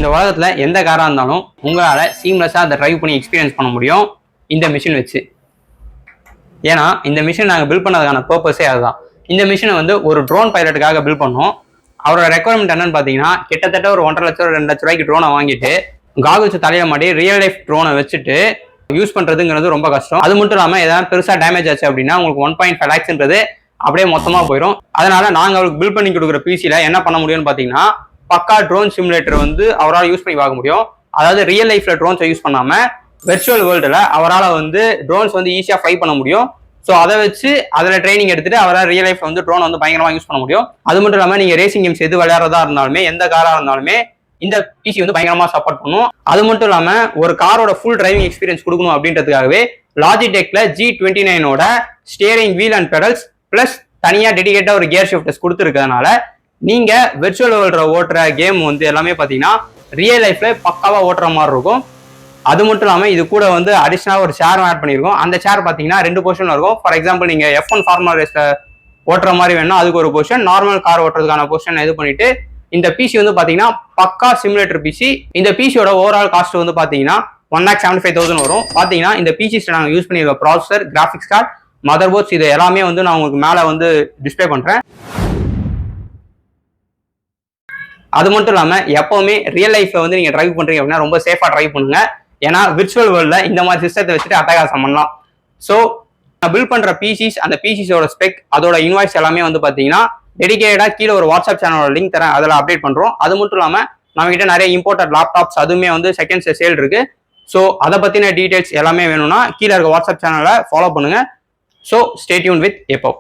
இந்த உலகத்துல எந்த காரா இருந்தாலும் உங்களால சீம்லெஸ்ஸா அதை டிரைவ் பண்ணி எக்ஸ்பீரியன்ஸ் பண்ண முடியும் இந்த மிஷின் வச்சு. ஏன்னா இந்த மிஷின் நாங்கள் பில்ட் பண்ணதுக்கான பர்பஸே அதுதான். இந்த மிஷினை வந்து ஒரு ட்ரோன் பைலட்டுக்காக பில்ட் பண்ணோம். அவரோட ரெக்குவயர்மெண்ட் என்னன்னு பார்த்தீங்கன்னா, கிட்டத்தட்ட ஒரு 1.5 லட்சம் 2 லட்ச ரூபாய்க்கு ட்ரோனை வாங்கிட்டு காகுல்ஸ் தலையில மாட்டி ரியல் லைஃப் ட்ரோனை வச்சுட்டு யூஸ் பண்றதுங்கிறது ரொம்ப கஷ்டம். அது மட்டும் இல்லாமல் ஏதாவது பெருசா டேமேஜ் ஆச்சு அப்படின்னா உங்களுக்கு 1.5 lakhsன்றது அப்படியே மொத்தமா போயிடும். அதனால நாங்கள் அவருக்கு பில்ட் பண்ணி கொடுக்குற பிசியில என்ன பண்ண முடியும்னு பார்த்தீங்கன்னா, பக்கா ட்ரோன் சிமுலேட்டர் வந்து அவரால் யூஸ் பண்ணி பார்க்க முடியும். அதாவது ரியல் லைஃப்ல ட்ரோன்ஸை யூஸ் பண்ணாம வெர்ச்சுவல் வேர்ல்டுல அவரால் வந்து ட்ரோன்ஸ் வந்து ஈஸியா ஃப்ளை பண்ண முடியும். ஸோ அதை வச்சு அதில் ட்ரைனிங் எடுத்துட்டு அவரால் ரியல் லைஃப்ல வந்து ட்ரோன் வந்து பயங்கரமாக யூஸ் பண்ண முடியும். அது மட்டும் இல்லாமல் நீங்க ரேசிங் கேம்ஸ் எது விளையாடுறதா இருந்தாலுமே எந்த காரா இருந்தாலுமே இந்த பிசி வந்து பயங்கரமா சப்போர்ட் பண்ணும். அது மட்டும் இல்லாம ஒரு காரோட ஃபுல் டிரைவிங் எக்ஸ்பீரியன்ஸ் கொடுக்கணும் அப்படின்றதுக்காகவே லாஜிடெக்ல G29 steering wheel and pedals plus தனியா டெடிகேட்டா ஒரு கியர் ஷிஃப்டர்ஸ் கொடுத்துருக்கிறதுனால நீங்க வெர்ச்சுவல் வேர்ல்ட்ல ஓட்டுற கேம் வந்து எல்லாமே பாத்தீங்கன்னா ரியல் லைஃப்ல பக்காவா ஓட்டுற மாதிரி இருக்கும். அது மட்டும் இல்லாம இது கூட வந்து அடிஷனலா ஒரு சேர் ஆட் பண்ணிருக்கோம். அந்த சேர் பாத்தீங்கன்னா 2 பொசிஷன்ல இருக்கும். ஃபார் எக்ஸாம்பிள் நீங்க F1 ஃபார்முலா ரேஸ்ல ஓட்டுற மாதிரி வேணும், அதுக்கு ஒரு பொசிஷன், நார்மல் கார் ஓட்டுறதுக்கான பொசிஷன் இது பண்ணிட்டு இந்த பிசி வந்து பாத்தீங்கன்னா பக்கா சிமுலேட்டர் பிசி. இந்த பிசியோட ஓவரால் காஸ்ட் வந்து பாத்தீங்கன்னா 1,75,000 வரும். பாத்தீங்கன்னா இந்த பிசிஸ்ல நாங்கள் யூஸ் பண்ணிருக்க processor, graphics card, motherboards இது எல்லாமே வந்து நான் உங்களுக்கு மேல வந்து டிஸ்பிளே பண்றேன். அது மட்டும் இல்லாம எப்பவுமே ரியல் லைஃப்ல வந்து நீங்க டிரைவ் பண்றீங்க அப்படின்னா ரொம்ப சேஃபா டிரைவ் பண்ணுங்க. ஏன்னா விர்ச்சுவல் வேர்ல்ட்ல இந்த மாதிரி சிஸ்டத்தை வச்சுட்டு அட்டகாசம் பண்ணலாம். ஸோ நான் பில்ட் பண்ற பிசிஸ், அந்த பிசிஸோட ஸ்பெக், அதோட இன்வாய்ஸ் எல்லாமே வந்து பாத்தீங்கன்னா டெடிகேட்டடா கீழே ஒரு வாட்ஸ்அப் சேனலோட லிங்க் தரேன், அதில் அப்டேட் பண்றோம். அது மட்டும் இல்லாம நம்ம கிட்ட நிறைய இம்போர்ட்டட் லேப்டாப்ஸ் அதுவுமே வந்து செகண்ட்ஸ் சேல் இருக்கு. ஸோ அதை பத்தின டீடைல்ஸ் எல்லாமே வேணும்னா கீழே இருக்க வாட்ஸ்அப் சேனலை ஃபாலோ பண்ணுங்க. ஸோ ஸ்டே டியூன் வித் எப்போ.